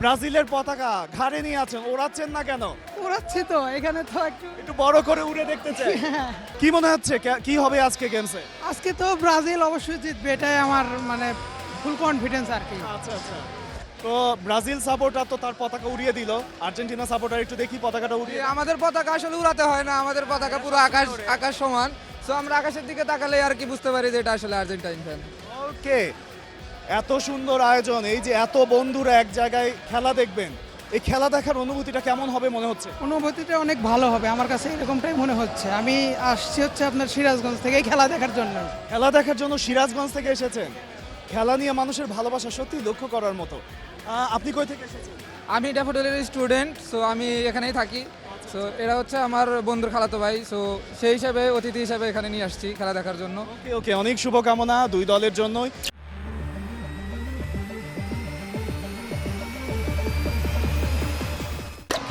ব্রাজিলের পতাকা ঘাড়ে নিয়ে আছেন, ওড়াচ্ছেন না কেন? উড়াচ্ছি তো, এখানে তো একটু বড় করে উড়ে দেখতে চাই। কি মনে হচ্ছে কি হবে আজকে গেমসে? আজকে তো ব্রাজিল অবশ্যই জিতবে, এটাই আমার মানে ফুল কনফিডেন্স আর কি। আচ্ছা আচ্ছা। তো ব্রাজিল সাপোর্টার তো তার পতাকা উড়িয়ে দিল, আর্জেন্টিনা সাপোর্টার একটু দেখি পতাকাটা উড়িয়ে। আমাদের পতাকা আসলে উড়াতে হয় না, আমাদের পতাকা পুরো আকাশ আকাশ সমান। সো আমরা আকাশের দিকে তাকালে আর কি বুঝতে পারি যে এটা আসলে আর্জেন্টাইন ফ্যান। ওকে, এত সুন্দর আয়োজন, এই যে এত বন্ধুরা এক জায়গায় খেলা দেখবেন, এই খেলা দেখার অনুভূতিটা কেমন হবে মনে হচ্ছে? অনুভূতিটা অনেক ভালো হবে, আমার কাছে এরকমটাই মনে হচ্ছে। আমি আসছি হচ্ছে আপনার সিরাজগঞ্জ থেকে এই খেলা দেখার জন্য। খেলা দেখার জন্য সিরাজগঞ্জ থেকে এসেছেন। খেলা নিয়ে মানুষের ভালোবাসা সত্যি লক্ষ্য করার মতো। আপনি কই থেকে এসেছেন? আমি ড্যাফোডিলের স্টুডেন্ট, সো আমি এখানেই থাকি। সো এরা হচ্ছে আমার বন্ধুর খালাতো ভাই, সো সেই হিসাবে অতিথি হিসাবে এখানে নিয়ে আসছি খেলা দেখার জন্য। ওকে ওকে, অনেক শুভকামনা দুই দলের জন্যই।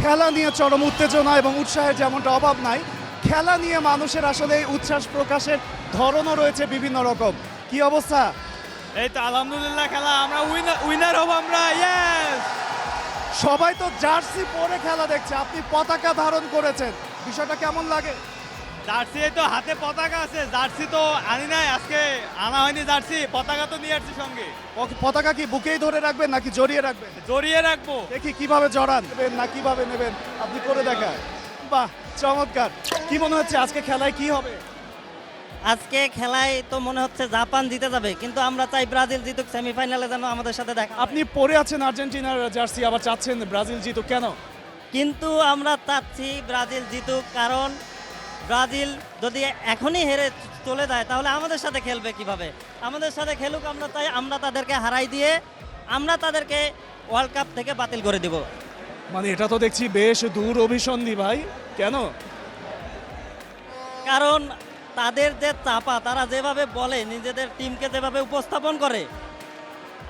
খেলা নিয়ে চরম উত্তেজনা এবং উৎসাহের যেমনটা অভাব নাই, খেলা নিয়ে মানুষের আসলে উচ্ছ্বাস প্রকাশের ধরনও রয়েছে বিভিন্ন রকম। কি অবস্থা? এই তো আলহামদুলিল্লাহ, খেলা আমরা উইনার হব আমরা, ইয়েস। সবাই তো জার্সি পরে খেলা দেখছে, আপনি পতাকা ধারণ করেছেন, বিষয়টা কেমন লাগে? জার্সি এই তো হাতে পতাকা আছে, জার্সি তো আনি নাই, আজকে আনা হয়নি জার্সি, পতাকা তো নিয়ে আসছি সঙ্গে। পতাকা কি বুকেই ধরে রাখবেন নাকি জড়িয়ে রাখবেন? জড়িয়ে রাখবো। দেখি কিভাবে জড়ান নেবেন না কিভাবে নেবেন, আপনি করে দেখান। বাহ, চমৎকার। কি মনে হচ্ছে আজকে খেলায় কি হবে? আজকে খেলায় তো মনে হচ্ছে জাপান জিতে যাবে, কিন্তু আমরা চাই ব্রাজিল জিতুক, সেমিফাইনালে যেন আমাদের সাথে দেখা হয়। আপনি পরে আছেন আর্জেন্টিনার জার্সি, আবার চাচ্ছেন ব্রাজিল জিতুক, কেন? কিন্তু আমরা চাচ্ছি ব্রাজিল জিতুক, কারণ ব্রাজিল যদি এখনই হেরে চলে যায় তাহলে আমাদের সাথে খেলবে কিভাবে? আমাদের সাথে খেলুক, আমরা চাই আমরা তাদেরকে হারাই দিয়ে আমরা তাদেরকে ওয়ার্ল্ড কাপ থেকে বাতিল করে দিব। মানে এটা তো দেখছি বেশ দূর অভিসন্ধি ভাই, কেন? কারণ তাদের যে চাপা, তারা যেভাবে বলে, নিজেদের টিমকে যেভাবে উপস্থাপন করে,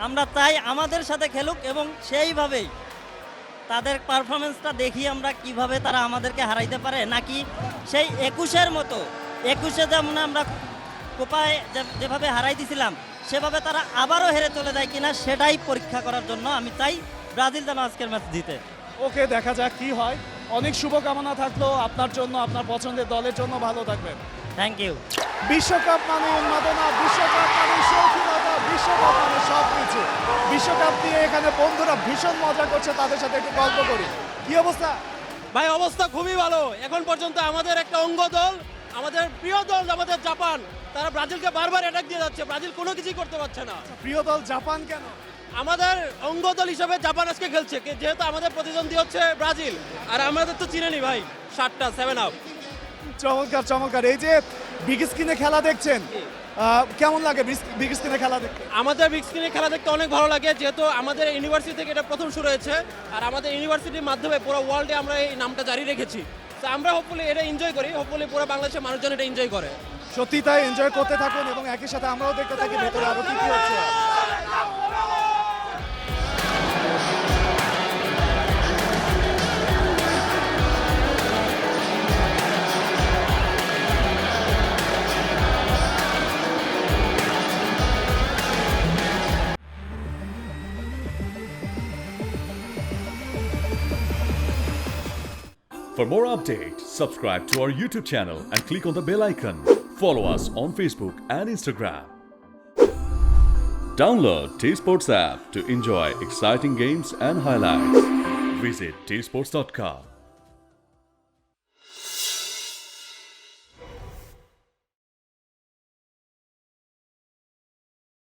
আমরা চাই আমাদের সাথে খেলুক এবং সেইভাবেই তাদের পারফরমেন্সটা দেখি আমরা কিভাবে তারা আমাদেরকে হারাইতে পারে, নাকি সেই 21-এর মতো 21-এ যেমন আমরা কোপায় যেভাবে হারাই দিছিলাম সেভাবে তারা আবারও হেরে চলে যায় কিনা, সেটাই পরীক্ষা করার জন্য আমি চাই ব্রাজিল যেন আজকের ম্যাচ জিতে। ওকে, দেখা যাক কি হয়। অনেক শুভকামনা থাকলো আপনার জন্য, আপনার পছন্দের দলের জন্য। ভালো থাকবেন। Thank you. বিশ্বকাপ মানে উন্মাদনা, বিশ্বকাপ মানে শৌখিনতা, বিশ্বকাপ মানে সব কিছু। বিশ্বকাপ দিয়ে এখানে বন্ধুরা ভীষণ মজা করছে, তাদের সাথে একটু গল্প করি। কি অবস্থা? ভাই অবস্থা খুবই ভালো। এখন পর্যন্ত আমাদের একটা অঙ্গ দল, আমাদের প্রিয় দল আমাদের জাপান, তারা ব্রাজিলকে বারবার অ্যাটাক দিয়ে যাচ্ছে, ব্রাজিল কোনো কিছুই করতে পারছে না। প্রিয় দল জাপান কেন? আমাদের অঙ্গ দল হিসাবে জাপান আজকে খেলছে, যেহেতু আমাদের প্রতিদ্বন্দ্বী হচ্ছে ব্রাজিল, আর আমাদের তো চিনেনি ভাই, 7টা 7 আপ। চমৎকার চমৎকার। এই যে বিগ স্ক্রিনে খেলা দেখছেন, কেমন লাগে বিগ স্ক্রিনে খেলা দেখতে? আমাদের বিগ স্ক্রিনে খেলা দেখতে অনেক ভালো লাগে, যেহেতু আমাদের ইউনিভার্সিটি থেকে এটা প্রথম শুরু হয়েছে, আর আমাদের ইউনিভার্সিটির মাধ্যমে পুরো ওয়ার্ল্ডে আমরা এই নামটা জারি রেখেছি। তো আমরা হোপফুলি এটা এনজয় করি, হোপফুলি পুরো বাংলাদেশের মানুষজন এটা এনজয় করে। সত্যি তাই, এনজয় করতে থাকুন এবং একই সাথে আমরাও দেখতে থাকি ভেতরে আরো কি কি হচ্ছে। For more updates, subscribe to our YouTube channel and click on the bell icon. Follow us on Facebook and Instagram. Download T Sports app to enjoy exciting games and highlights. Visit tsports.com.